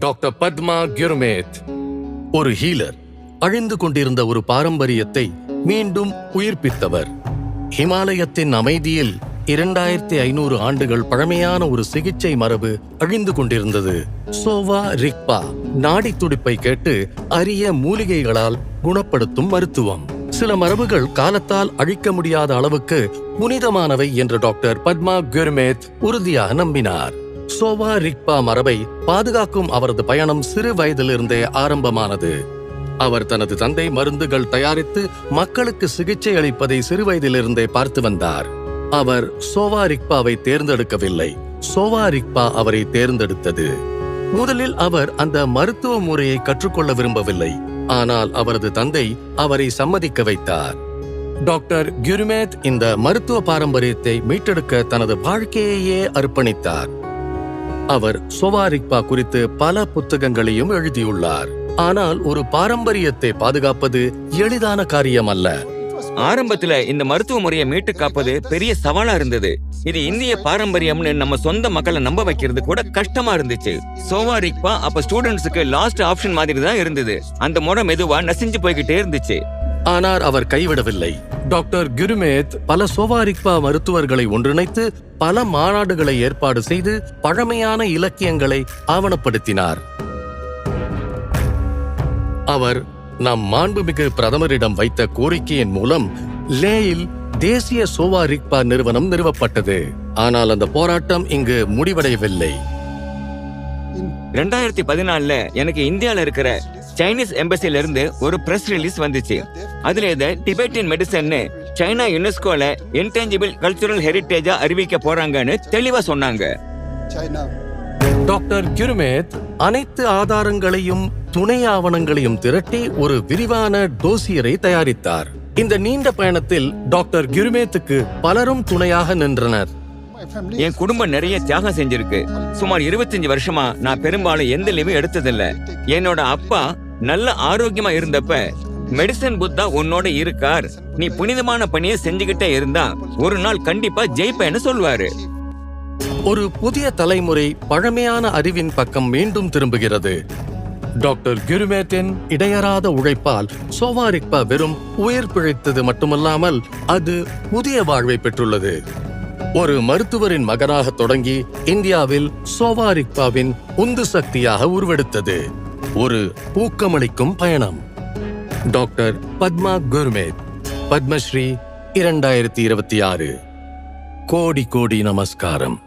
Doctor Padma குர்மேத் ஒரு healer. அழிந்து கொண்டிருந்த ஒரு பாரம்பரியத்தை மீண்டும் உயிர்ப்பித்தவர். ஹிமாலயத்தின் அமைதியில் 2500 ஆண்டுகள் பழமையான ஒரு சிகிச்சை மரபு அழிந்து கொண்டிருந்தது. சோவா ரிக்பா நாடி துடிப்பை கேட்டு அரிய மூலிகைகளால் குணப்படுத்தும் மருத்துவம். சில மரபுகள் காலத்தால் அழிக்க முடியாத அளவுக்கு புனிதமானவை என்று டாக்டர் பத்மா குர்மேத் உறுதியாக நம்பினார். சோவா ரிக்பா மரபை பாதுகாக்கும் அவரது பயணம் சிறு வயதிலிருந்தே ஆரம்பமானது. அவர் தனது தந்தை மருந்துகள் தயாரித்து மக்களுக்கு சிகிச்சை அளிப்பதை சிறுவயதிலிருந்தே பார்த்து வந்தார். அவர் சோவா ரிக்பாவை தேர்ந்தெடுக்கவில்லை, சோவா ரிக்பா அவரை தேர்ந்தெடுத்தது. முதலில் அவர் அந்த மருத்துவ முறையை கற்றுக்கொள்ள விரும்பவில்லை, ஆனால் அவரது தந்தை அவரை சம்மதிக்க வைத்தார். டாக்டர் குர்மேத் இந்த மருத்துவ பாரம்பரியத்தை மீட்டெடுக்க தனது வாழ்க்கையையே அர்ப்பணித்தார். அவர் சோவா ரிக்பா குறித்து பல புத்தகங்களையும் எழுதியுள்ளார். ஆனால் ஒரு பாரம்பரியத்தை பாதுகாப்பது எளிதான காரியம் அல்ல. ஆரம்பத்துல இந்த மருத்துவ முறையை மீட்டு காப்பது பெரிய சவாலா இருந்தது. இது இந்திய பாரம்பரியம்னு நம்ம சொந்த மக்களை நம்ப வைக்கிறது கூட கஷ்டமா இருந்துச்சு. சோவா ரிக்பா அப்ப ஸ்டூடெண்ட்ஸுக்கு லாஸ்ட் ஆப்ஷன் மாதிரி தான் இருந்தது. அந்த முறை மெதுவா நசிஞ்சு போய்கிட்டே இருந்துச்சு. ஆனால் அவர் கைவிடவில்லை. டாக்டர் குர்மேத் பல சோவா ரிக்பா மருத்துவர்களை ஒன்றிணைத்து பல மாநாடுகளை ஏற்பாடு செய்து பழமையான இலக்கியங்களை ஆவணப்படுத்தினார். அவர் நம் மாண்புமிகு பிரதமரிடம் வைத்த கோரிக்கையின் மூலம் லேயில் தேசிய சோவா ரிக்பா நிறுவனம் நிறுவப்பட்டது. ஆனால் அந்த போராட்டம் இங்கு முடிவடையவில்லை. 2014 எனக்கு இந்தியால இருக்கிற சைனீஸ் எம்பசில இருந்து ஒரு பிரஸ் ரிலீஸ் வந்துச்சு. அதுல இத டிபெட்டியன் மெடிசன் சைனா யுனெஸ்கோல இன்டேஞ்சிபிள் கல்ச்சுரல் ஹெரிட்டேஜா அறிவிக்க போறாங்கன்னு தெளிவா சொன்னாங்க. டாக்டர் குர்மேத் அனைத்து ஆதாரங்களையும் துணை ஆவணங்களையும் திரட்டி ஒரு விரிவான டோசியரை தயாரித்தார். இந்த நீண்ட பயணத்தில் டாக்டர் குர்மேத்துக்கு பலரும் துணையாக நின்றனர். என் குடும்பம் நிறைய தியாகம் செஞ்சிருக்கு. சுமார் 25 வருஷமா நான் பெரும்பாலும் எந்த லீவும் எடுத்ததில்ல. என்னோட அப்பா நல்ல ஆரோக்கியமா இருந்தப்ப மெடிசன் புத்தா உன்னோட இருக்கார், நீ புனிதமான பணியை செஞ்சுக்கிட்டே இருந்தா ஒரு நாள் கண்டிப்பா ஜெயிப்பேன்னு சொல்லுவாரு. ஒரு புதிய தலைமுறை பழமையான அறிவின் பக்கம் மீண்டும் திரும்புகிறது. டாக்டர் குர்மேத்தின் இடையறாத உழைப்பால் சோவா ரிக்பா வெறும் உயிர் பிழைத்தது மட்டுமல்லாமல் அது புதிய வாழ்வை பெற்றுள்ளது. ஒரு மருத்துவரின் மகனாக தொடங்கி இந்தியாவில் சோவா ரிக்பாவின் உந்து சக்தியாக உருவெடுத்தது. ஒரு ஊக்கமளிக்கும் பயணம். டாக்டர் பத்மா குர்மேத், பத்மஸ்ரீ 2026. கோடி கோடி நமஸ்காரம்.